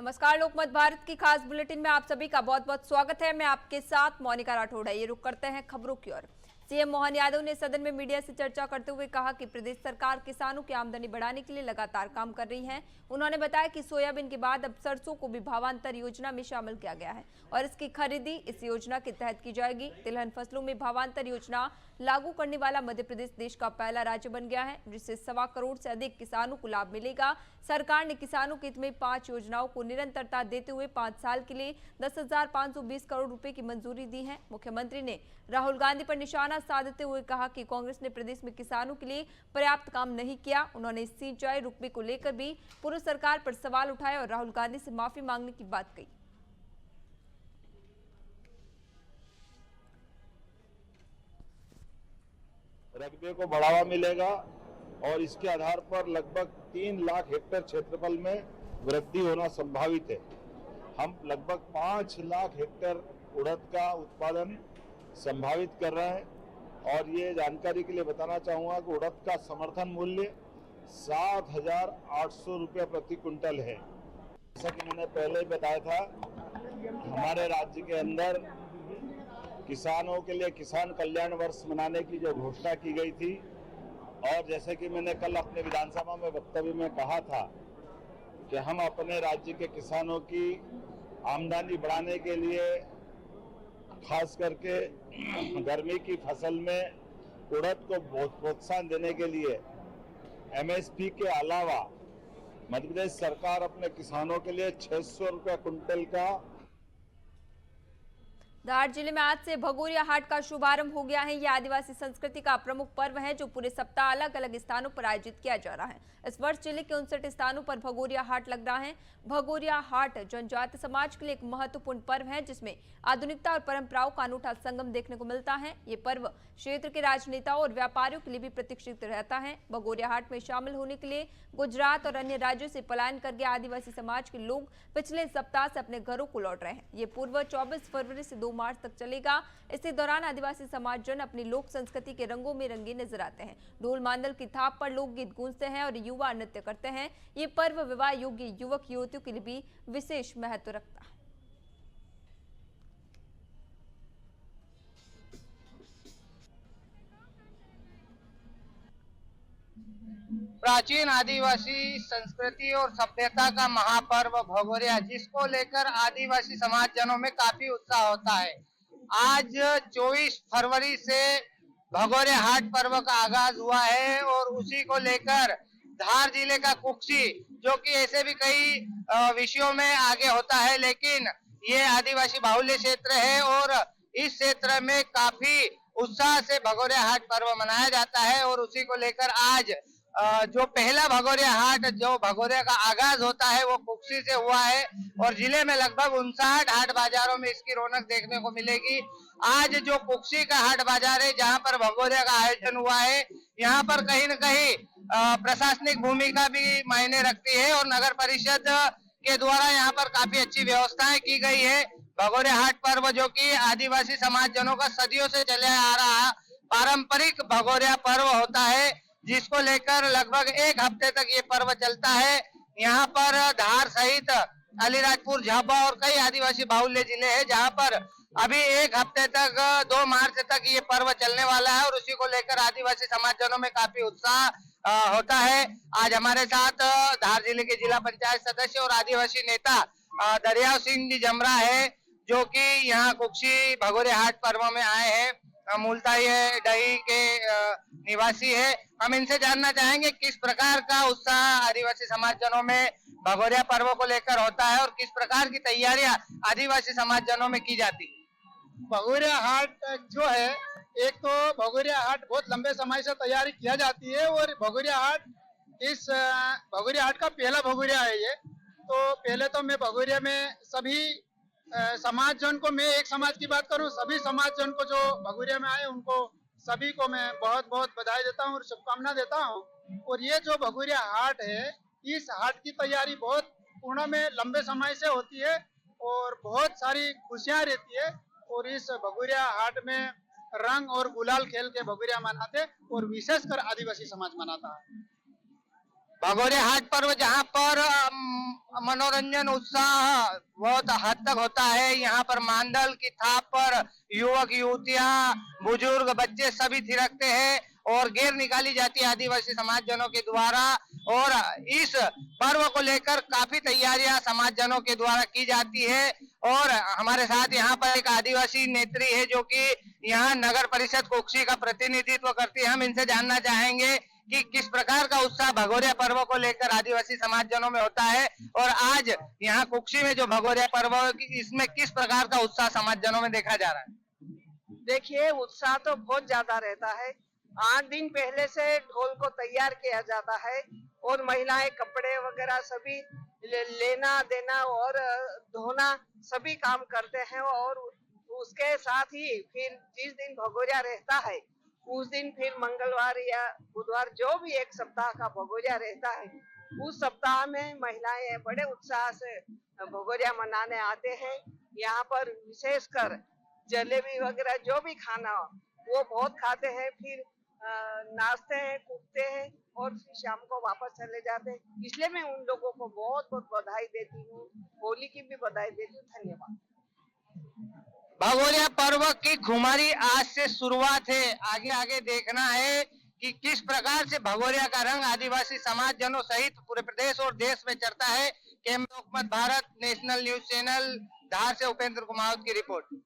नमस्कार, लोकमत भारत की खास बुलेटिन में आप सभी का बहुत बहुत स्वागत है। मैं आपके साथ मोनिका राठौड़ है। ये रुक करते हैं खबरों की ओर। सीएम मोहन यादव ने सदन में मीडिया से चर्चा करते हुए कहा कि प्रदेश सरकार किसानों की आमदनी बढ़ाने के लिए लगातार काम कर रही है। उन्होंने बताया कि सोयाबीन के बाद अब सरसों को भी भावांतर योजना में शामिल किया गया है और इसकी खरीदी इस योजना के तहत की जाएगी। तिलहन फसलों में भावांतर योजना लागू करने वाला मध्य प्रदेश देश का पहला राज्य बन गया है, जिससे 1.25 करोड़ से अधिक किसानों को लाभ मिलेगा। सरकार ने किसानों के हित में 5 योजनाओं को निरंतरता देते हुए 5 साल के लिए 10,520 करोड़ रुपए की मंजूरी दी है। मुख्यमंत्री ने राहुल गांधी पर निशाना साधते हुए कहा कि कांग्रेस ने प्रदेश में किसानों के लिए पर्याप्त काम नहीं किया। उन्होंने सिंचाई रुकबे को लेकर भी पूर्व सरकार पर सवाल उठाए और राहुल गांधी से माफी मांगने की बात कही। रकबे को बढ़ावा मिलेगा और इसके आधार पर लगभग 3 लाख हेक्टेयर क्षेत्रफल में वृद्धि होना संभावित है। हम लगभग 5 लाख हेक्टेयर उड़द का उत्पादन संभावित कर रहे हैं और ये जानकारी के लिए बताना चाहूँगा कि उड़द का समर्थन मूल्य 7,800 रुपये प्रति क्विंटल है। जैसा कि मैंने पहले बताया था, हमारे राज्य के अंदर किसानों के लिए किसान कल्याण वर्ष मनाने की जो घोषणा की गई थी और जैसे कि मैंने कल अपने विधानसभा में वक्तव्य में कहा था कि हम अपने राज्य के किसानों की आमदनी बढ़ाने के लिए खास करके गर्मी की फसल में उड़द को प्रोत्साहन देने के लिए एमएसपी के अलावा मध्य प्रदेश सरकार अपने किसानों के लिए 600 रुपये क्विंटल का। धार जिले में आज से भगोरिया हाट का शुभारंभ हो गया है। यह आदिवासी संस्कृति का प्रमुख पर्व है जो पूरे सप्ताह अलग अलग स्थानों पर आयोजित किया जा रहा है। इस वर्ष जिले के 59 स्थानों पर भगोरिया हाट लग रहा है। भगोरिया हाट जनजाति समाज के लिए एक महत्वपूर्ण पर्व है जिसमें आधुनिकता और परंपराओं का अनूठा संगम देखने को मिलता है। ये पर्व क्षेत्र के राजनेताओं और व्यापारियों के लिए भी प्रतीक्षित रहता है। भगोरिया हाट में शामिल होने के लिए गुजरात और अन्य राज्यों से पलायन कर गए आदिवासी समाज के लोग पिछले सप्ताह से अपने घरों को लौट रहे हैं। ये पूर्व 24 फरवरी से 2 मार्च तक चलेगा। इसी दौरान आदिवासी समाज जन अपनी लोक संस्कृति के रंगों में रंगे नजर आते हैं। ढोल मांदल की थाप पर लोकगीत गूंजते हैं और युवा नृत्य करते हैं। ये पर्व विवाह योग्य युवक युवतियों के लिए भी विशेष महत्व रखता है। प्राचीन आदिवासी संस्कृति और सभ्यता का महापर्व भगोरिया, जिसको लेकर आदिवासी समाज जनों में काफी उत्साह होता है। आज 24 फरवरी से भगोरिया हाट पर्व का आगाज हुआ है और उसी को लेकर धार जिले का कुक्षी, जो कि ऐसे भी कई विषयों में आगे होता है, लेकिन ये आदिवासी बाहुल्य क्षेत्र है और इस क्षेत्र में काफी उत्साह से भगोरिया हाट पर्व मनाया जाता है। और उसी को लेकर आज जो पहला भगोरिया हाट, जो भगोरिया का आगाज होता है, वो कुक्षी से हुआ है और जिले में लगभग 59 हाट बाजारों में इसकी रौनक देखने को मिलेगी। आज जो कुक्षी का हाट बाजार है, जहां पर भगोरिया का आयोजन हुआ है, यहाँ पर कहीं न कहीं प्रशासनिक भूमिका भी मायने रखती है और नगर परिषद के द्वारा यहाँ पर काफी अच्छी व्यवस्थाएं की गई है। भगोरिया हाट पर्व, जो कि आदिवासी समाज जनों का सदियों से चले आ रहा पारंपरिक भगोरिया पर्व होता है, जिसको लेकर लगभग 1 हफ्ते तक ये पर्व चलता है। यहाँ पर धार सहित अलीराजपुर, झाबा और कई आदिवासी बाहुल्य जिले हैं, जहाँ पर अभी 1 हफ्ते तक 2 मार्च तक ये पर्व चलने वाला है और उसी को लेकर आदिवासी समाज जनों में काफी उत्साह होता है। आज हमारे साथ धार जिले के जिला पंचायत सदस्य और आदिवासी नेता दरियाव सिंह जी जमरा है, जो कि यहाँ कुक्षी भगोरिया हाट पर्व में आए हैं। मूलतः ये डही के निवासी है। हम इनसे जानना चाहेंगे किस प्रकार का उत्साह आदिवासी समाज जनों में भगोरिया पर्व को लेकर होता है और किस प्रकार की तैयारियां आदिवासी समाज जनों में की जाती है। भगोरिया हाट जो है, एक तो भगोरिया हाट बहुत लंबे समय से तैयारी किया जाती है और भगोरिया हाट इस भगोरिया हाट का पहला भगोरिया है ये। तो पहले तो मैं भगोरिया में सभी समाज जन को, मैं एक समाज की बात करूं, सभी समाज जन को जो भगोरिया में आए उनको सभी को मैं बहुत बहुत बधाई देता हूं और शुभकामना देता हूं। और ये जो भगोरिया हाट है, इस हाट की तैयारी बहुत पूर्ण में लंबे समय से होती है और बहुत सारी खुशियां रहती है। और इस भगोरिया हाट में रंग और गुलाल खेल के भगोरिया मनाते और विशेषकर आदिवासी समाज मनाता है। भगोरिया हाट पर्व जहाँ पर मनोरंजन उत्साह बहुत हद तक होता है। यहाँ पर मांडल की थाप पर युवक युवतियां बुजुर्ग बच्चे सभी थिरकते हैं और गेर निकाली जाती है आदिवासी समाज जनों के द्वारा। और इस पर्व को लेकर काफी तैयारियां समाज जनों के द्वारा की जाती है। और हमारे साथ यहाँ पर एक आदिवासी नेत्री है जो कि यहाँ नगर परिषद कुक्षी का प्रतिनिधित्व करती है। हम इनसे जानना चाहेंगे कि किस प्रकार का उत्साह भगोरिया पर्व को लेकर आदिवासी समाज जनों में होता है और आज यहाँ कुक्षी में जो भगोरिया पर्व है इसमें किस प्रकार का उत्साह समाज जनों में देखा जा रहा है। देखिए, उत्साह तो बहुत ज्यादा रहता है। 8 दिन पहले से ढोल को तैयार किया जाता है और महिलाएं कपड़े वगैरह सभी लेना देना और धोना सभी काम करते हैं। और उसके साथ ही फिर जिस दिन भगोरिया रहता है उस दिन फिर मंगलवार या बुधवार जो भी एक सप्ताह का भगोरिया रहता है उस सप्ताह में महिलाएं बड़े उत्साह से भगोरिया मनाने आते हैं। यहाँ पर विशेषकर जलेबी वगैरह जो भी खाना वो बहुत खाते हैं, फिर नाचते हैं, कूदते हैं और फिर शाम को वापस चले जाते हैं। इसलिए मैं उन लोगों को बहुत बहुत बधाई देती हूँ, होली की भी बधाई देती हूँ। धन्यवाद। भगोरिया पर्व की खुमारी आज से शुरुआत है। आगे आगे देखना है कि किस प्रकार से भगोरिया का रंग आदिवासी समाज जनों सहित पूरे प्रदेश और देश में चढ़ता है। कैमरा हुकूमत भारत नेशनल न्यूज चैनल धार से उपेंद्र कुमार की रिपोर्ट।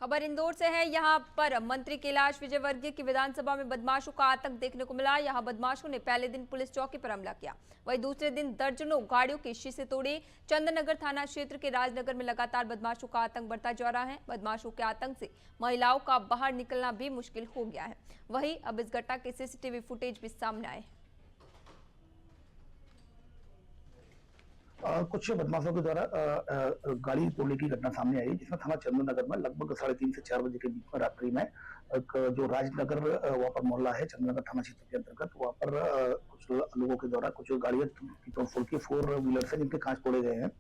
खबर इंदौर से है। यहां पर मंत्री कैलाश विजयवर्गीय की विधानसभा में बदमाशों का आतंक देखने को मिला। यहां बदमाशों ने पहले दिन पुलिस चौकी पर हमला किया, वहीं दूसरे दिन दर्जनों गाड़ियों के शीशे तोड़े। चंदननगर थाना क्षेत्र के राजनगर में लगातार बदमाशों का आतंक बढ़ता जा रहा है। बदमाशों के आतंक से महिलाओं का बाहर निकलना भी मुश्किल हो गया है। वहीं अब इस घटना के सीसीटीवी फुटेज भी सामने आए। कुछ बदमाशों के द्वारा गाड़ी तोड़ने की घटना सामने आई, जिसमें थाना चंदननगर में लगभग 3:30 से 4 बजे के बीच में रात्रि में जो राजनगर वहाँ पर मोहल्ला है चंदननगर थाना क्षेत्र के अंतर्गत, वहाँ पर कुछ लोगों के द्वारा कुछ गाड़ियां की तोड़फोड़ की 4 व्हीलर से जिनके कांच तोड़े गए हैं।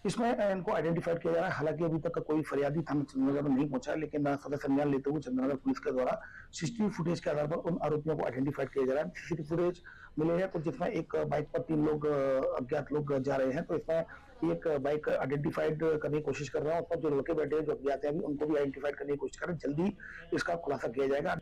इसमें इनको आइडेंटिफाइड किया जा रहा है। हालांकि अभी तक कोई फरियादी थाना चंदननगर में नहीं पहुंचा, लेकिन सदर संज्ञान लेते हुए चंदननगर पुलिस के द्वारा सीसीटीवी फुटेज के आधार पर उन आरोपियों को आइडेंटिफाइड किया जा रहा है। सीसीटीवी फुटेज मिले हैं कुछ, जिसमें एक बाइक पर 3 लोग अज्ञात लोग जा रहे हैं। तो इसमें एक बाइक आइडेंटिफाइड करने की कोशिश कर रहा है। उस पर जो लड़के बैठे हैं जो अज्ञात हैं उनको भी आइडेंटिफाइड करने की कोशिश कर रहे हैं। जल्दी इसका खुलासा किया जाएगा।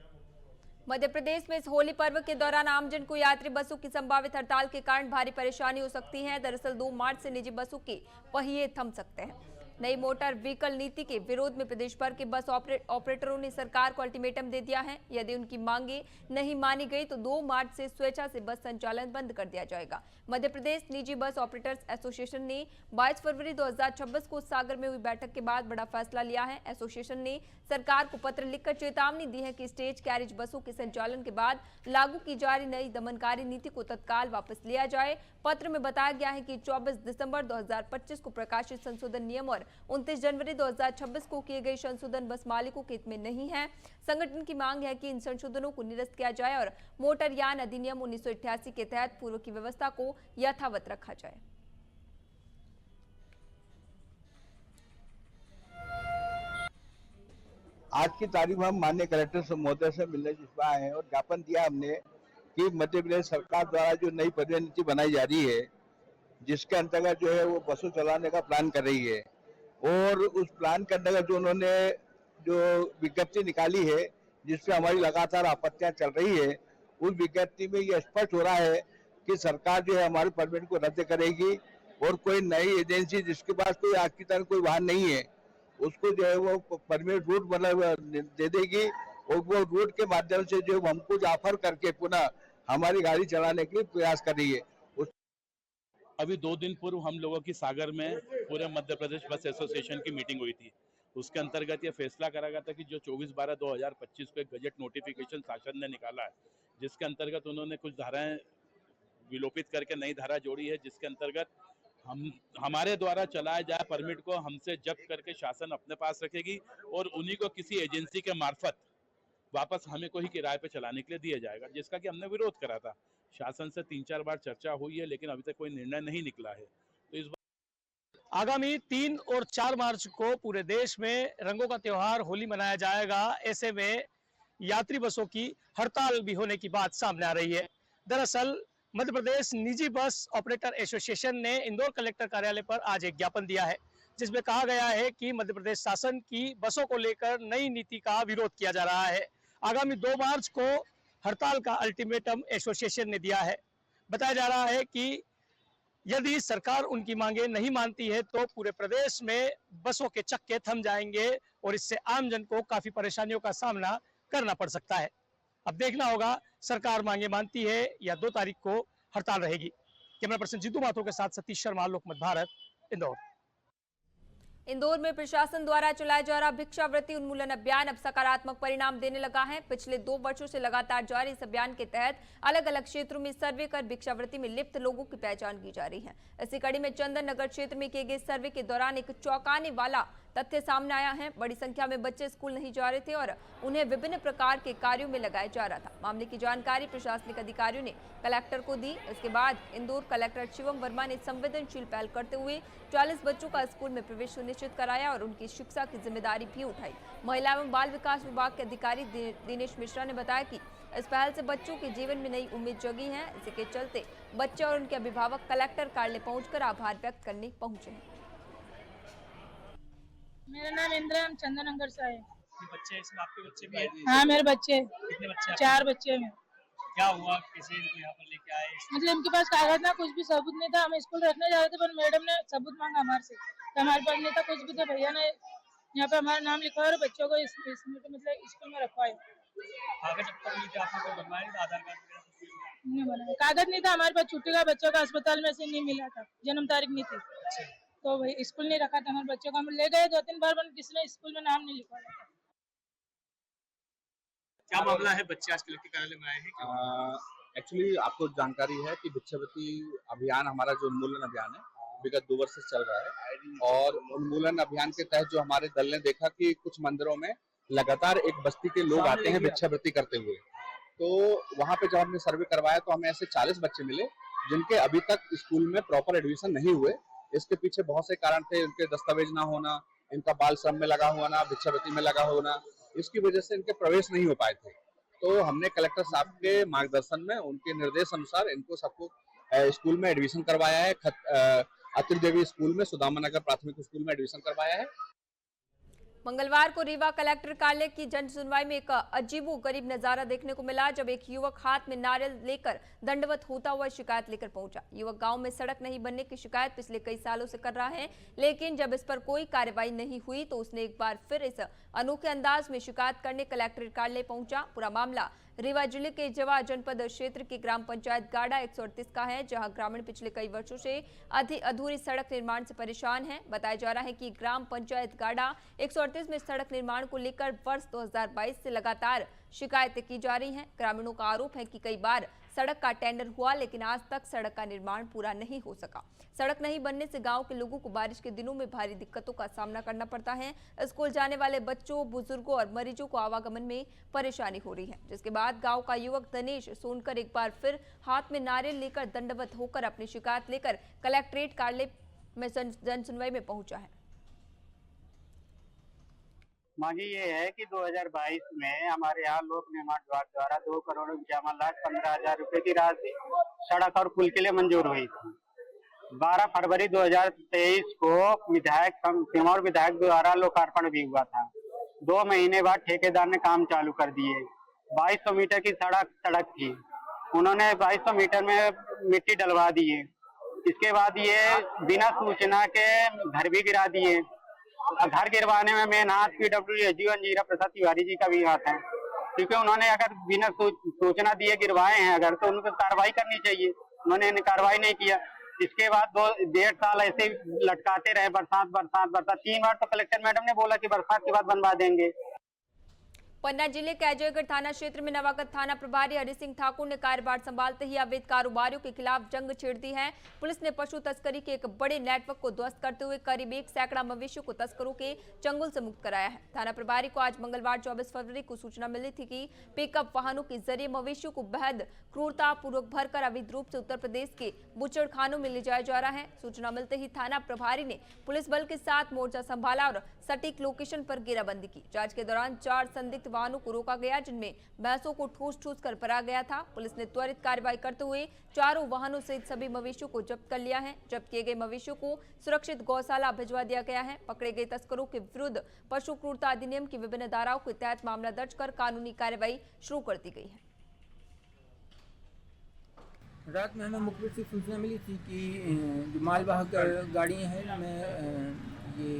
मध्य प्रदेश में इस होली पर्व के दौरान आमजन को यात्री बसों की संभावित हड़ताल के कारण भारी परेशानी हो सकती है। दरअसल 2 मार्च से निजी बसों के पहिए थम सकते हैं। नई मोटर व्हीकल नीति के विरोध में प्रदेश भर के बस ऑपरेटरों ने सरकार को अल्टीमेटम दे दिया है। यदि उनकी मांगे नहीं मानी गई तो 2 मार्च से स्वेच्छा से बस संचालन बंद कर दिया जाएगा। मध्य प्रदेश निजी बस ऑपरेटर्स एसोसिएशन ने 22 फरवरी 2026 को सागर में हुई बैठक के बाद बड़ा फैसला लिया है। एसोसिएशन ने सरकार को पत्र लिखकर चेतावनी दी है कि स्टेज कैरिज बसों के संचालन के बाद लागू की जा रही नई दमनकारी नीति को तत्काल वापस लिया जाए। पत्र में बताया गया है कि 24 दिसंबर 2025 को प्रकाशित संशोधन नियम और 29 जनवरी 2026 को किए गए संशोधन बस मालिकों के हित में नहीं है। संगठन की मांग है कि इन संशोधनों को निरस्त किया जाए और मोटरयान अधिनियम 1988 के तहत पूर्व की व्यवस्था को यथावत रखा जाए। आज की तारीख में हम माननीय कलेक्टर महोदय से मिलने जिसमें आए हैं और ज्ञापन दिया हमने कि मध्य प्रदेश सरकार द्वारा जो नई परिवहन नीति बनाई जा रही है, जिसके अंतर्गत जो है वो बसों चलाने का प्लान कर रही है और उस प्लान के अंतर्गत जो उन्होंने जो विज्ञप्ति निकाली है जिससे हमारी लगातार आपत्तियां चल रही है, उस विज्ञप्ति में ये स्पष्ट हो रहा है कि सरकार जो है हमारे परमिट को रद्द करेगी और कोई नई एजेंसी जिसके पास कोई आज की तरह कोई वाहन नहीं है उसको जो है वो परमिट रूट मतलब दे देगी और वो रूट के माध्यम से जो हमको ऑफर करके पुनः हमारी गाड़ी चलाने के लिए प्रयास कर रही है। अभी 2 दिन पूर्व हम लोगों की सागर में पूरे मध्य प्रदेश बस एसोसिएशन की मीटिंग हुई थी। उसके अंतर्गत ये फैसला करा गया था कि जो 24/12/2025 को एक गजट नोटिफिकेशन शासन ने निकाला है, जिसके अंतर्गत उन्होंने कुछ धाराएं विलोपित करके नई धारा जोड़ी है, जिसके अंतर्गत हमारे द्वारा चलाया जाए परमिट को हमसे जब्त करके शासन अपने पास रखेगी और उन्हीं को किसी एजेंसी के मार्फत वापस हमें को ही किराए पे चलाने के लिए दिया जाएगा, जिसका कि हमने विरोध करा था। शासन से 3-4 बार चर्चा हुई है लेकिन अभी तक कोई निर्णय नहीं निकला है। तो इस बार आगामी 3 और 4 मार्च को पूरे देश में रंगों का त्योहार होली मनाया जाएगा। ऐसे में यात्री बसों की हड़ताल भी होने की बात सामने आ रही है। दरअसल मध्य प्रदेश निजी बस ऑपरेटर एसोसिएशन ने इंदौर कलेक्टर कार्यालय पर आज एक ज्ञापन दिया है, जिसमें कहा गया है कि मध्य प्रदेश शासन की बसों को लेकर नई नीति का विरोध किया जा रहा है। आगामी 2 मार्च को हड़ताल का अल्टीमेटम एसोसिएशन ने दिया है। बताया जा रहा है कि यदि सरकार उनकी मांगे नहीं मानती है तो पूरे प्रदेश में बसों के चक्के थम जाएंगे और इससे आमजन को काफी परेशानियों का सामना करना पड़ सकता है। अब देखना होगा सरकार मांगे मानती है या 2 तारीख को हड़ताल रहेगी। कैमरा पर्सन जीतू माथुर के साथ सतीश शर्मा, लोकमत भारत, इंदौर। इंदौर में प्रशासन द्वारा चलाया जा रहा भिक्षावृत्ति उन्मूलन अभियान अब सकारात्मक परिणाम देने लगा है। पिछले 2 वर्षों से लगातार जारी इस अभियान के तहत अलग अलग क्षेत्रों में सर्वे कर भिक्षावृत्ति में लिप्त लोगों की पहचान की जा रही है। इसी कड़ी में चंदन नगर क्षेत्र में किए गए सर्वे के दौरान एक चौंकाने वाला तथ्य सामने आया है। बड़ी संख्या में बच्चे स्कूल नहीं जा रहे थे और उन्हें विभिन्न प्रकार के कार्यों में लगाया जा रहा था। मामले की जानकारी प्रशासनिक अधिकारियों ने कलेक्टर को दी। इसके बाद इंदौर कलेक्टर शिवम वर्मा ने संवेदनशील पहल करते हुए 40 बच्चों का स्कूल में प्रवेश सुनिश्चित कराया और उनकी शिक्षा की जिम्मेदारी भी उठाई। महिला एवं बाल विकास विभाग के अधिकारी दिनेश मिश्रा ने बताया कि इस पहल से बच्चों के जीवन में नई उम्मीद जगी है। इसी के चलते बच्चे और उनके अभिभावक कलेक्टर कार्यालय पहुंचकर आभार व्यक्त करने पहुंचे हैं। मेरा नाम इंद्र है, हम चंदननगर से आए। बच्चे इसमें आपके बच्चे भी हैं? हाँ, मेरे बच्चे। कितने बच्चे? 4 बच्चे हैं। क्या हुआ, किसी इनको यहाँ पर लेके आए? मतलब इनके पास कागज ना कुछ भी सबूत नहीं था। हम स्कूल रखने जा रहे थे पर मैडम ने सबूत मांगा हमारे से, तो हमारे पास नहीं था कुछ भी। तो भैया ने यहाँ पे हमारा नाम लिखा और बच्चों को इसमें मतलब स्कूल में रखवाए। कागज अब तक नहीं थे, आपने कोई बनवाए थे? आधार कार्ड नहीं बनाया, कागज नहीं था हमारे पास। छुट्टी का बच्चों का अस्पताल में से नहीं मिला था, जन्म तारीख नहीं थी, तो भाई स्कूल नहीं रखा था। हमारे बच्चों को हम ले गए 2-3 बार, किसी ने स्कूल में नाम नहीं लिखवाया था। क्या मामला है? बच्चे आज कलेक्टर कार्यालय में आए हैं। एक्चुअली आपको जानकारी है कि भिक्षावृत्ति अभियान हमारा जो उन्मूलन अभियान है विगत 2 वर्ष से चल रहा है और उन्मूलन अभियान के तहत जो हमारे दल ने देखा कि कुछ मंदिरों में लगातार एक बस्ती के लोग आते हैं भिक्षावृत्ति करते हुए, तो वहाँ पे जब हमने सर्वे करवाया तो हमें ऐसे 40 बच्चे मिले जिनके अभी तक स्कूल में प्रॉपर एडमिशन नहीं हुए। इसके पीछे बहुत से कारण थे, इनके दस्तावेज ना होना, इनका बाल श्रम में लगा होना, भिक्षावृत्ति में लगा होना, इसकी वजह से इनके प्रवेश नहीं हो पाए थे। तो हमने कलेक्टर साहब के मार्गदर्शन में उनके निर्देश अनुसार इनको सबको स्कूल में एडमिशन करवाया है। अतुल देवी स्कूल में, सुदामा नगर प्राथमिक स्कूल में एडमिशन करवाया है। मंगलवार को रीवा कलेक्टर कार्यालय की जन सुनवाई में एक अजीबोगरीब नजारा देखने को मिला, जब एक युवक हाथ में नारियल लेकर दंडवत होता हुआ शिकायत लेकर पहुंचा। युवक गांव में सड़क नहीं बनने की शिकायत पिछले कई सालों से कर रहा है, लेकिन जब इस पर कोई कार्रवाई नहीं हुई तो उसने एक बार फिर इस अनोखे अंदाज में शिकायत करने कलेक्ट्रेट कार्यालय पहुंचा। पूरा मामला रीवा जिले के जवा जनपद क्षेत्र की ग्राम पंचायत गाड़ा 138 का है, जहां ग्रामीण पिछले कई वर्षों से अधूरी सड़क निर्माण से परेशान हैं। बताया जा रहा है कि ग्राम पंचायत गाड़ा 138 में सड़क निर्माण को लेकर वर्ष 2022 से लगातार शिकायतें की जा रही हैं। ग्रामीणों का आरोप है कि कई बार सड़क का टेंडर हुआ लेकिन आज तक सड़क का निर्माण पूरा नहीं हो सका। सड़क नहीं बनने से गांव के लोगों को बारिश के दिनों में भारी दिक्कतों का सामना करना पड़ता है। स्कूल जाने वाले बच्चों, बुजुर्गों और मरीजों को आवागमन में परेशानी हो रही है, जिसके बाद गांव का युवक दिनेश सोनकर एक बार फिर हाथ में नारियल लेकर दंडवत होकर अपनी शिकायत लेकर कलेक्ट्रेट कार्यालय में जन सुनवाई में पहुंचा है। मांगी ये है कि 2022 में हमारे यहाँ लोक निर्माण विभाग द्वारा 2,51,15,000 रुपए की राशि सड़क और पुल के लिए मंजूर हुई थी। 12 फरवरी 2023 को विधायक सिमौर विधायक द्वारा लोकार्पण भी हुआ था। 2 महीने बाद ठेकेदार ने काम चालू कर दिए। 2200 मीटर की सड़क थी, उन्होंने 2200 मीटर में मिट्टी डलवा दिए। इसके बाद ये बिना सूचना के घर भी गिरा दिए। घर गिरवाने में मेन हाथ PWD अंजीरा प्रसाद तिवारी जी का भी हाथ है, क्योंकि उन्होंने अगर बिना सूचना दिए गिरवाए हैं अगर, तो उनको कार्रवाई करनी चाहिए। उन्होंने कार्रवाई नहीं किया। इसके बाद 1.5 साल ऐसे लटकाते रहे, बरसात 3 बार तो कलेक्टर मैडम ने बोला कि बरसात के बाद बनवा देंगे। पन्ना जिले के अजयगढ़ थाना क्षेत्र में नवागत थाना प्रभारी हरि सिंह ठाकुर ने कार्यभार संभालते ही अवैध कारोबारियों के खिलाफ जंग छेड़ दी है। पुलिस ने पशु तस्करी के एक बड़े नेटवर्क को ध्वस्त करते हुए करीब 1 सैकड़ा मवेशियों को तस्करों के चंगुल से मुक्त कराया है। थाना प्रभारी को आज मंगलवार 24 फरवरी को सूचना मिली थी कि पिकअप वाहनों के जरिए मवेशियों को बेहद क्रूरता पूर्वक भरकर अवैध रूप से उत्तर प्रदेश के बुचड़खानों में ले जाया जा रहा है। सूचना मिलते ही थाना प्रभारी ने पुलिस बल के साथ मोर्चा संभाला और सटीक लोकेशन पर घेराबंदी की। जांच के दौरान 4 संदिग्ध वाहनों को रोका गया, जिनमें भैंसों को ठूस कर भरा गया था। पुलिस ने त्वरित कार्रवाई करते हुए चारों वाहनों सहित सभी मवेशियों को जब्त कर लिया है। जब्त किए गए मवेशियों को सुरक्षित गौशाला भिजवा दिया गया है। पकड़े गए तस्करों के विरुद्ध पशु क्रूरता अधिनियम की विभिन्न धाराओं के तहत मामला दर्ज कर कानूनी कार्रवाई शुरू कर दी गई है। रात में हमें मुखबिर से सूचना मिली थी कि जो मालवाहक गाड़ियाँ हैं में ये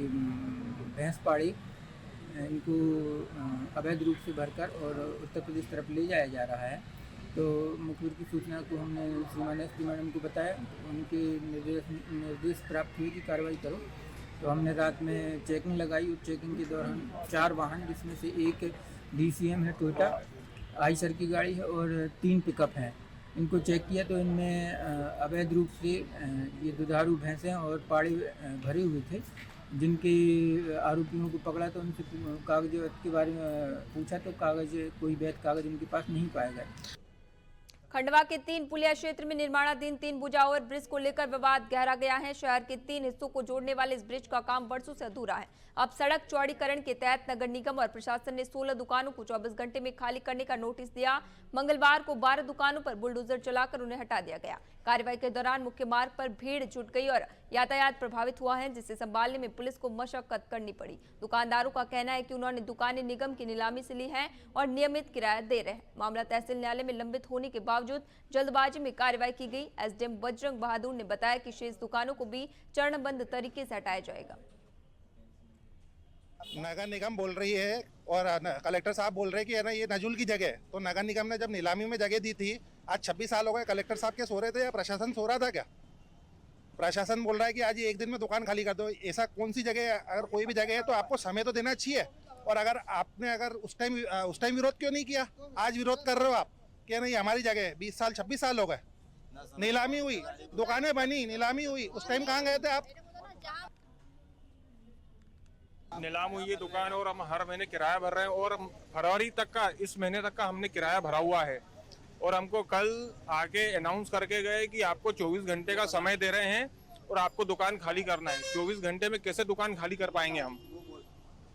भैंस पाड़ी इनको अवैध रूप से भरकर और उत्तर प्रदेश तरफ ले जाया जा रहा है। तो मुखबिर की सूचना को हमने श्रीमान एसपी मैडम को बताया। उनके निर्देश प्राप्त हुए कि कार्रवाई करो। तो हमने रात में चेकिंग लगाई और चेकिंग के दौरान 4 वाहन, जिसमें से एक DCM है टोयोटा आइसर की गाड़ी है और 3 पिकअप हैं, इनको चेक किया तो इनमें अवैध रूप से ये दुधारू भैंसें और पाड़े भरे हुए थे। जिनके आरोपियों को पकड़ा तो उनसे कागज के बारे में पूछा तो कोई वैध कागज उनके पास नहीं पाया गया। खंडवा के 3 पुलिया क्षेत्र में निर्माणाधीन 3 बुझावर ब्रिज को लेकर विवाद गहरा गया है। शहर के 3 हिस्सों को जोड़ने वाले इस ब्रिज का काम वर्षों से अधूरा है। अब सड़क चौड़ीकरण के तहत नगर निगम और प्रशासन ने 16 दुकानों को 24 घंटे में खाली करने का नोटिस दिया। मंगलवार को 12 दुकानों पर बुलडोजर चलाकर उन्हें हटा दिया गया। कार्रवाई के दौरान मुख्य मार्ग पर भीड़ जुट गई और यातायात प्रभावित हुआ है, जिसे संभालने में पुलिस को मशक्कत करनी पड़ी। दुकानदारों का कहना है कि उन्होंने दुकानें निगम की नीलामी से ली हैं और नियमित किराया दे रहे हैं। मामला तहसील न्यायालय में लंबित होने के बावजूद जल्दबाजी में कार्रवाई की गई। एसडीएम बजरंग बहादुर ने बताया कि शेष दुकानों को भी चरणबद्ध तरीके से हटाया जाएगा। नगर निगम बोल रही है और कलेक्टर साहब बोल रहे हैं कि है ना ये नजुल की जगह है। तो नगर निगम ने जब नीलामी में जगह दी थी, आज 26 साल हो गए, कलेक्टर साहब के सो रहे थे या प्रशासन सो रहा था क्या? प्रशासन बोल रहा है कि आज ये एक दिन में दुकान खाली कर दो। ऐसा कौन सी जगह है? अगर कोई भी जगह है तो आपको समय तो देना चाहिए। और अगर आपने उस टाइम विरोध क्यों नहीं किया? आज विरोध कर रहे हो आप कि नहीं हमारी जगह है। 20 साल 26 साल हो गए, नीलामी हुई, दुकानें बनी, नीलामी हुई, उस टाइम कहाँ गए थे आप? नीलाम हुई ये दुकान और हम हर महीने किराया भर रहे हैं और फरवरी तक का, इस महीने तक का हमने किराया भरा हुआ है। और हमको कल आके अनाउंस करके गए कि आपको 24 घंटे का समय दे रहे हैं और आपको दुकान खाली करना है। 24 घंटे में कैसे दुकान खाली कर पाएंगे? हम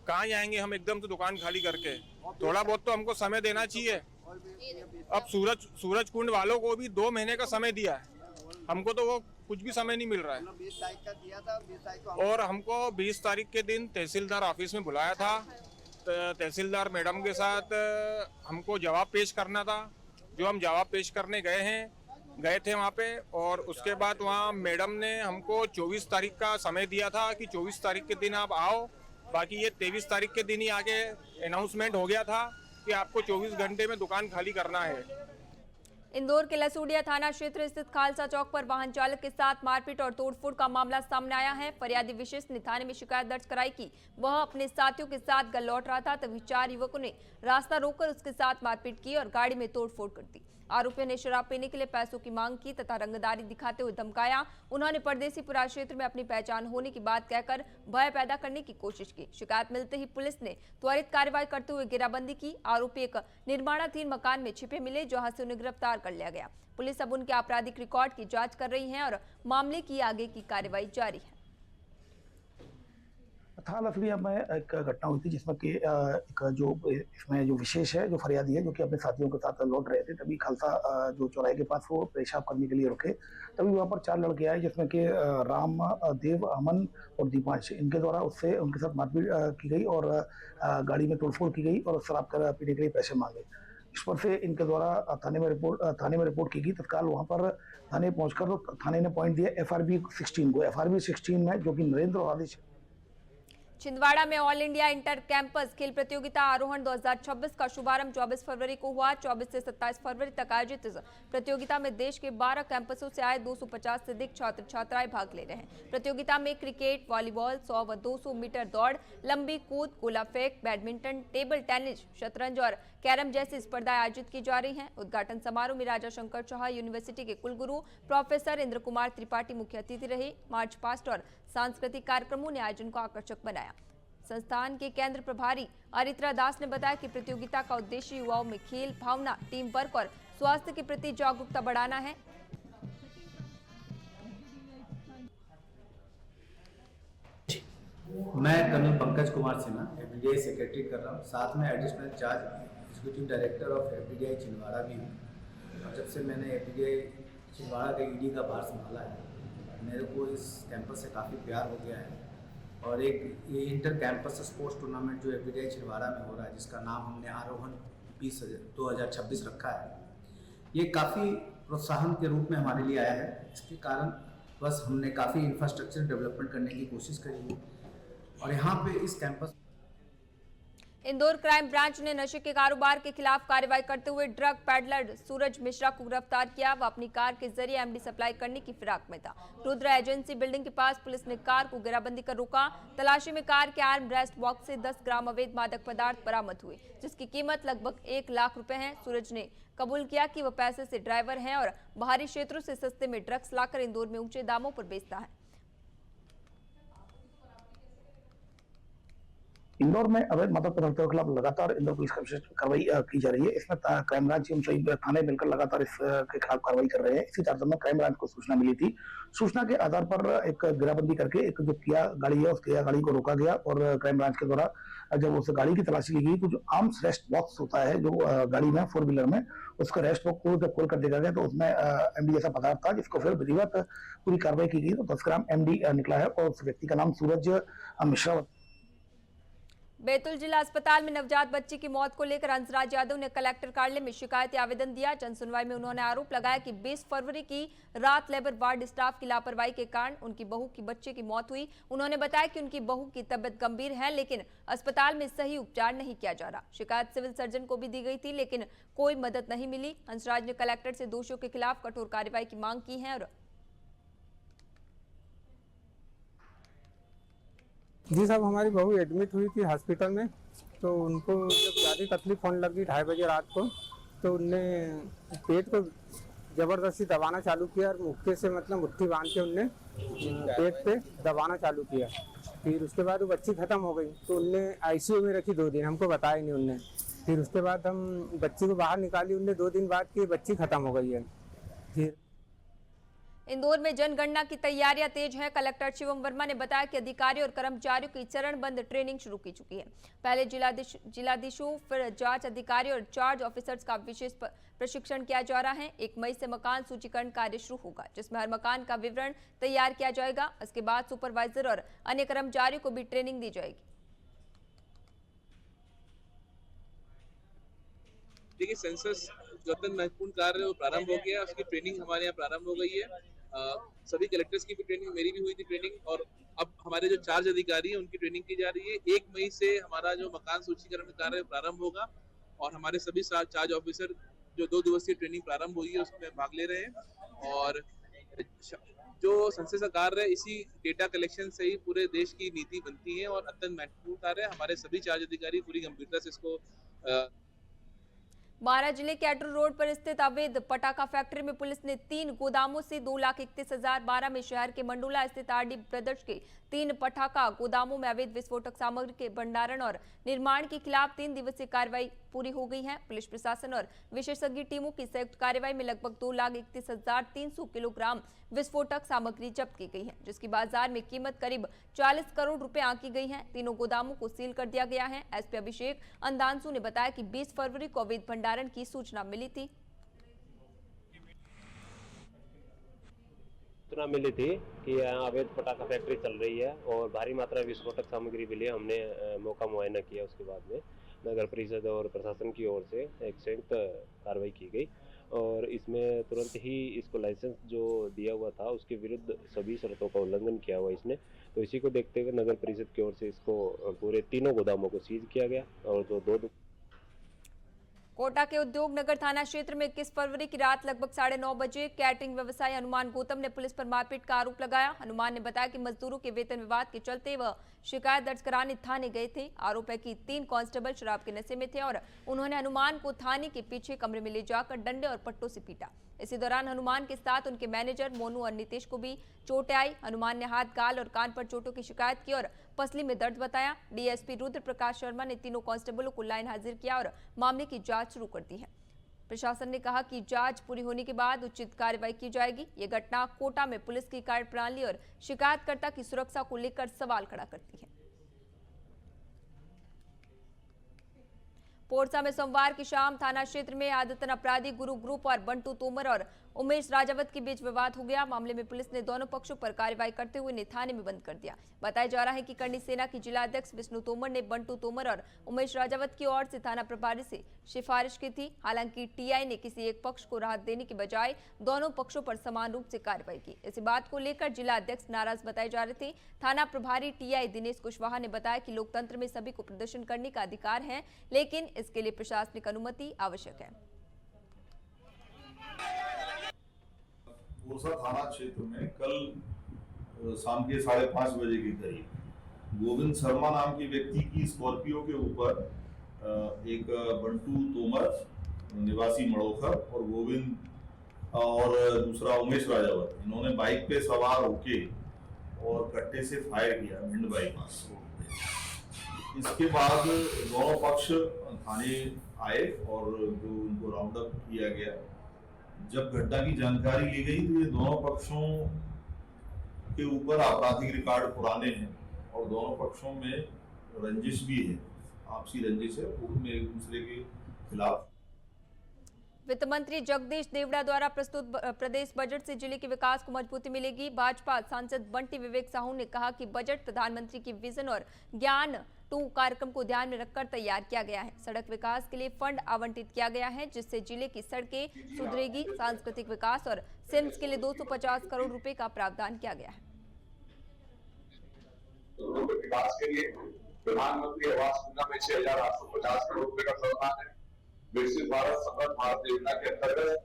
कहाँ जाएंगे हम एकदम से दुकान खाली करके? थोड़ा बहुत तो हमको समय देना चाहिए। अब सूरज कुंड वालों को भी 2 महीने का समय दिया है, हमको तो वो कुछ भी समय नहीं मिल रहा है। 20 तारीख का दिया था, 20 तारीख को और हमको 20 तारीख के दिन तहसीलदार ऑफिस में बुलाया था। तहसीलदार मैडम के साथ हमको जवाब पेश करना था, जो हम जवाब पेश करने गए थे वहाँ पे। और उसके बाद वहाँ मैडम ने हमको 24 तारीख का समय दिया था कि 24 तारीख के दिन आप आओ। बाकी ये 23 तारीख के दिन ही आगे अनाउंसमेंट हो गया था कि आपको 24 घंटे में दुकान खाली करना है। इंदौर के लसूड़िया थाना क्षेत्र स्थित खालसा चौक पर वाहन चालक के साथ मारपीट और तोड़फोड़ का मामला सामने आया है। फरियादी विशेष ने थाने में शिकायत दर्ज कराई कि वह अपने साथियों के साथ घर लौट रहा था, तभी 4 युवकों ने रास्ता रोककर उसके साथ मारपीट की और गाड़ी में तोड़फोड़ कर दी। आरोपियों ने शराब पीने के लिए पैसों की मांग की तथा रंगदारी दिखाते हुए धमकाया। उन्होंने परदेसीपुरा क्षेत्र में अपनी पहचान होने की बात कहकर भय पैदा करने की कोशिश की। शिकायत मिलते ही पुलिस ने त्वरित कार्रवाई करते हुए घेराबंदी की। आरोपी एक निर्माणाधीन मकान में छिपे मिले, जहां से उन्हें गिरफ्तार कर लिया गया। पुलिस अब उनके आपराधिक रिकॉर्ड की जांच कर रही है और मामले की आगे की कार्रवाई जारी है। थाना लसूड़िया में एक घटना हुई थी जिसमें कि इसमें जो विशेष है, जो फरियादी है, जो कि अपने साथियों के साथ लौट रहे थे, तभी खालसा जो चौराहे के पास वो पेशाब करने के लिए रुके। तभी वहाँ पर 4 लड़के आए, जिसमें कि राम, देव, अमन और दीपांश। इनके द्वारा उनके साथ मारपीट की गई और गाड़ी में तोड़फोड़ की गई और शराब पीने के लिए पैसे मांगे। इस पर से इनके द्वारा थाने में रिपोर्ट की गई। तत्काल वहाँ पर थाने पहुँचकर तो थाने ने पॉइंट दिया FRB 16 को। FRB 16 में जो कि नरेंद्र और आदिश। छिंदवाड़ा में ऑल इंडिया इंटर कैंपस खेल प्रतियोगिता आरोहण 2026 का शुभारंभ 24 फरवरी को हुआ। 24 से 27 फरवरी तक आयोजित इस प्रतियोगिता में देश के 12 कैंपसों से आए 250 से अधिक छात्र छात्राएं भाग ले रहे हैं। प्रतियोगिता में क्रिकेट, वॉलीबॉल, 100 व 200 मीटर दौड़, लंबी कूद, गोला फेंक, बैडमिंटन, टेबल टेनिस, शतरंज और कैरम जैसी स्पर्धाएं आयोजित की जा रही हैं। उद्घाटन समारोह में राजा शंकर चौहान यूनिवर्सिटी के कुलगुरु प्रोफेसर इंद्र कुमार त्रिपाठी मुख्य अतिथि रहे। मार्च पास्ट और सांस्कृतिक कार्यक्रमों ने आयोजन को आकर्षक बनाया। संस्थान के केंद्र प्रभारी अरित्रा दास ने बताया कि प्रतियोगिता का उद्देश्य युवाओं में खेल भावना, टीम वर्क और स्वास्थ्य के प्रति जागरूकता बढ़ाना है। मैं colonel Pankaj Kumar Sinha FDI secretary कर रहा हूँ, साथ में additional charge executive director of FDI Chhindwara भी हूँ। और जब से मैंने एफडीआई छिंदवाड़ा के ईडी का भार संभाला है, मेरे को इस कैंपस से काफ़ी प्यार हो गया है। और एक ये इंटर कैंपस स्पोर्ट्स टूर्नामेंट जो एफडीआई छिंदवाड़ा में हो रहा है, जिसका नाम हमने आरोहण 2026 रखा है, ये काफ़ी प्रोत्साहन के रूप में हमारे लिए आया है। इसके कारण बस हमने काफ़ी इंफ्रास्ट्रक्चर डेवलपमेंट करने की कोशिश करी है। और यहाँ पे इस कैंपस इंदौर क्राइम ब्रांच ने नशे के कारोबार के खिलाफ कार्रवाई करते हुए ड्रग पैडलर सूरज मिश्रा को गिरफ्तार किया। वह अपनी कार के जरिए एमडी सप्लाई करने की फिराक में था। रुद्र एजेंसी बिल्डिंग के पास पुलिस ने कार को घेराबंदी कर रोका। तलाशी में कार के आर्म रेस्ट बॉक्स से 10 ग्राम अवैध मादक पदार्थ बरामद हुए, जिसकी कीमत लगभग 1 लाख रुपए है। सूरज ने कबूल किया कि वह पैसे से ड्राइवर हैं और बाहरी क्षेत्रों से सस्ते में ड्रग्स लाकर इंदौर में ऊंचे दामों पर बेचता है। इंदौर में अवैध मादक पदार्थों के खिलाफ लगातार इंदौर पुलिस का विशेष कार्रवाई की जा रही है। इसमें क्राइम ब्रांच एवं सभी थाने मिलकर लगातार इसके खिलाफ कार्रवाई कर रहे हैं। इसी तारतम्य में क्राइम ब्रांच को सूचना मिली थी। सूचना के आधार पर एक घेराबंदी करके एक जो किया गाड़ी है, उस किया गाड़ी को रोका गया और क्राइम ब्रांच के द्वारा जब उस गाड़ी की तलाशी ली गई तो जो आर्म्स रेस्ट बॉक्स होता है जो गाड़ी में 4 व्हीलर में, उसका रेस्ट बॉक्स को जब खोल कर देखा गया तो उसमें एमडी जैसा पदार्थ था, जिसको फिर विधिवत पूरी कार्रवाई की गई तो 10 ग्राम एमडी निकला है। और उस व्यक्ति का नाम सूरज मिश्रा। बैतूल जिला अस्पताल में नवजात बच्ची की मौत को लेकर हंसराज यादव ने कलेक्टर कार्यालय में शिकायती आवेदन दिया। जनसुनवाई में उन्होंने आरोप लगाया कि 20 फरवरी की रात लेबर वार्ड स्टाफ की लापरवाही के कारण उनकी बहू की बच्चे की मौत हुई। उन्होंने बताया कि उनकी बहू की तबियत गंभीर है, लेकिन अस्पताल में सही उपचार नहीं किया जा रहा। शिकायत सिविल सर्जन को भी दी गई थी, लेकिन कोई मदद नहीं मिली। हंसराज ने कलेक्टर से दोषियों के खिलाफ कठोर कार्रवाई की मांग की है। और जी साहब, हमारी बहू एडमिट हुई थी हॉस्पिटल में, तो उनको जब ज़्यादा तकलीफ होने लगी 2:30 बजे रात को, तो उनने पेट को ज़बरदस्ती दबाना चालू किया और मुक्के से मतलब मुट्ठी बांध के उनने पेट पे दबाना चालू किया। फिर उसके बाद वो बच्ची ख़त्म हो गई, तो उनने आईसीयू में रखी 2 दिन, हमको बताया नहीं उनने। फिर उसके बाद हम बच्ची को बाहर निकाली, उनने 2 दिन बाद की बच्ची ख़त्म हो गई है। फिर इंदौर में जनगणना की तैयारियां तेज हैं। कलेक्टर शिवम वर्मा ने बताया कि अधिकारियों और कर्मचारियों की चरणबद्ध ट्रेनिंग शुरू की चुकी है। पहले जिलाधीशों, फिर जांच अधिकारियों और चार्ज ऑफिसर्स का विशेष प्रशिक्षण किया जा रहा है। 1 मई से मकान सूचीकरण कार्य शुरू होगा, जिसमें हर मकान का विवरण तैयार किया जाएगा। इसके बाद सुपरवाइजर और अन्य कर्मचारियों को भी ट्रेनिंग दी जाएगी। देखिए, सेंसस जो अत्यंत महत्वपूर्ण कार्य है वो प्रारंभ हो गया, उसकी ट्रेनिंग हमारे यहाँ प्रारंभ हो गई है। सभी कलेक्टर्स की भी ट्रेनिंग, मेरी भी हुई थी ट्रेनिंग, और अब हमारे जो चार्ज अधिकारी हैं उनकी ट्रेनिंग की जा रही है। 1 मई से हमारा जो मकान सूचीकरण कार्य प्रारंभ होगा और हमारे सभी चार्ज ऑफिसर जो 2 दिवसीय ट्रेनिंग प्रारंभ हुई है उसमें भाग ले रहे हैं। और जो सेंसस का कार्य है, इसी डेटा कलेक्शन से ही पूरे देश की नीति बनती है और अत्यंत महत्वपूर्ण कार्य है। हमारे सभी चार्ज अधिकारी पूरी गंभीरता से इसको बारां जिले के अटरू रोड पर स्थित अवैध पटाखा फैक्ट्री में पुलिस ने 3 गोदामों से 2,31,000। बारां में शहर के मंडोला स्थित आरडी ब्रदर्स के 3 पटाखा गोदामों में अवैध विस्फोटक सामग्री के भंडारण और निर्माण के खिलाफ 3 दिवसीय कार्रवाई पूरी हो गई है। पुलिस प्रशासन और विशेषज्ञ टीमों की संयुक्त कार्रवाई में लगभग 2,31,300 किलोग्राम विस्फोटक सामग्री जब्त की गई है, जिसकी बाजार में कीमत करीब 40 करोड़ रुपए आंकी गई है। तीनों गोदामों को सील कर दिया गया है। एसपी अभिषेक अंदांसु ने बताया कि 20 फरवरी को अवैध भंडारण की सूचना मिली थी। सूचना मिली थी कि यहाँ अवैध पटाखा फैक्ट्री चल रही है और भारी मात्रा में विस्फोटक सामग्री मिली है। हमने मौका मुआयना किया, उसके बाद में नगर परिषद और प्रशासन की ओर से एक संयुक्त कार्रवाई की गई और इसमें तुरंत ही इसको लाइसेंस जो दिया हुआ था उसके विरुद्ध सभी शर्तों का उल्लंघन किया हुआ इसने, तो इसी को देखते हुए नगर परिषद की ओर से इसको पूरे 3 गोदामों को सीज किया गया। और जो 2 कोटा के उद्योग नगर थाना क्षेत्र में 21 फरवरी की रात लगभग 9:30 बजे कैटरिंग व्यवसायी हनुमान गौतम ने पुलिस पर मारपीट का आरोप लगाया। हनुमान ने बताया कि मजदूरों के वेतन विवाद के चलते वह शिकायत दर्ज कराने थाने गए थे। आरोप है कि 3 कांस्टेबल शराब के नशे में थे और उन्होंने हनुमान को थाने के पीछे कमरे में ले जाकर डंडे और पट्टों से पीटा। इसी दौरान हनुमान के साथ उनके मैनेजर मोनू और नितेश को भी चोटें आई। हनुमान ने हाथ, गाल और कान पर चोटों की शिकायत की और पसली में दर्द बताया। डीएसपी रुद्र प्रकाश शर्मा ने तीनों कांस्टेबलों को लाइन हाजिर किया और मामले की जांच शुरू कर दी है। प्रशासन ने कहा कि जांच पूरी होने के बाद उचित कार्रवाई की जाएगी। ये घटना कोटा में पुलिस की कार्यप्रणाली और शिकायतकर्ता की सुरक्षा को लेकर सवाल खड़ा करती है। पोरसा में सोमवार की शाम थाना क्षेत्र में आदतन अपराधी गुरु ग्रुप और बंटू तोमर और उमेश राजावत के बीच विवाद हो गया। मामले में पुलिस ने दोनों पक्षों पर कार्रवाई करते हुए इन्हें थाने में बंद कर दिया। बताया जा रहा है कि करनी सेना की जिला अध्यक्ष विष्णु तोमर ने बंटू तोमर और उमेश राजावत की ओर से थाना प्रभारी से सिफारिश की थी। हालांकि टीआई ने किसी एक पक्ष को राहत देने के बजाय दोनों पक्षों पर समान रूप से कार्रवाई की। इसी बात को लेकर जिला अध्यक्ष नाराज बताए जा रहे थे। थाना प्रभारी टीआई दिनेश कुशवाहा ने बताया कि लोकतंत्र में सभी को प्रदर्शन करने का अधिकार है, लेकिन इसके लिए प्रशासनिक अनुमति आवश्यक है। पोरसा थाना क्षेत्र में कल शाम के 5:30 बजे के करीब गोविंद शर्मा नाम के व्यक्ति की स्कॉर्पियो के ऊपर एक बंटू तोमर निवासी मड़ोखर और गोविंद और दूसरा उमेश राजावत, इन्होंने बाइक पे सवार होके और कट्टे से फायर किया भिंड बाईपास रोड पे। इसके बाद दोनों पक्ष थाने आए और जो उनको राउंड अप किया गया। जब घटना की जानकारी ली गई तो ये दोनों पक्षों के ऊपर आपराधिक रिकॉर्ड पुराने हैं और दोनों पक्षों में रंजिश भी है, आपसी रंजिश है पूर्व में एक दूसरे के खिलाफ। वित्त मंत्री जगदीश देवड़ा द्वारा प्रस्तुत प्रदेश बजट से जिले के विकास को मजबूती मिलेगी। भाजपा सांसद बंटी विवेक साहू ने कहा कि बजट प्रधानमंत्री की विजन और ज्ञान 2 कार्यक्रम को ध्यान में रखकर तैयार किया गया है। सड़क विकास के लिए फंड आवंटित किया गया है, जिससे जिले की सड़कें सुधरेगी। सांस्कृतिक विकास और सिम्स के लिए 250 करोड़ रुपए का प्रावधान किया गया है। विकास के लिए प्रधानमंत्री आवास योजना में 6,850 करोड़ रुपए का प्रावधान है। विकसित भारत समृद्ध भारत योजना के अंतर्गत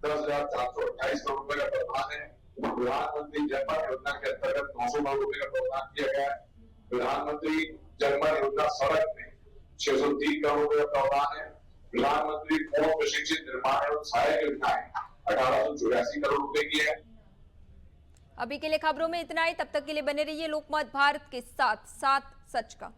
10,428 करोड़ रुपए का प्रावधान है। प्रधानमंत्री जनमन योजना के अंतर्गत 900 करोड़ रुपए का प्रावधान किया गया है। प्रधानमंत्री जनमन योजना सड़क में 603 करोड़ रुपए का प्रावधान है। प्रधानमंत्री पूर्ण प्रशिक्षित निर्माण एवं सहायक योजनाएं 1884 करोड़ रुपए की है। अभी के लिए खबरों में इतना ही। तब तक के लिए बने रहिए लोकमत भारत के साथ सच का।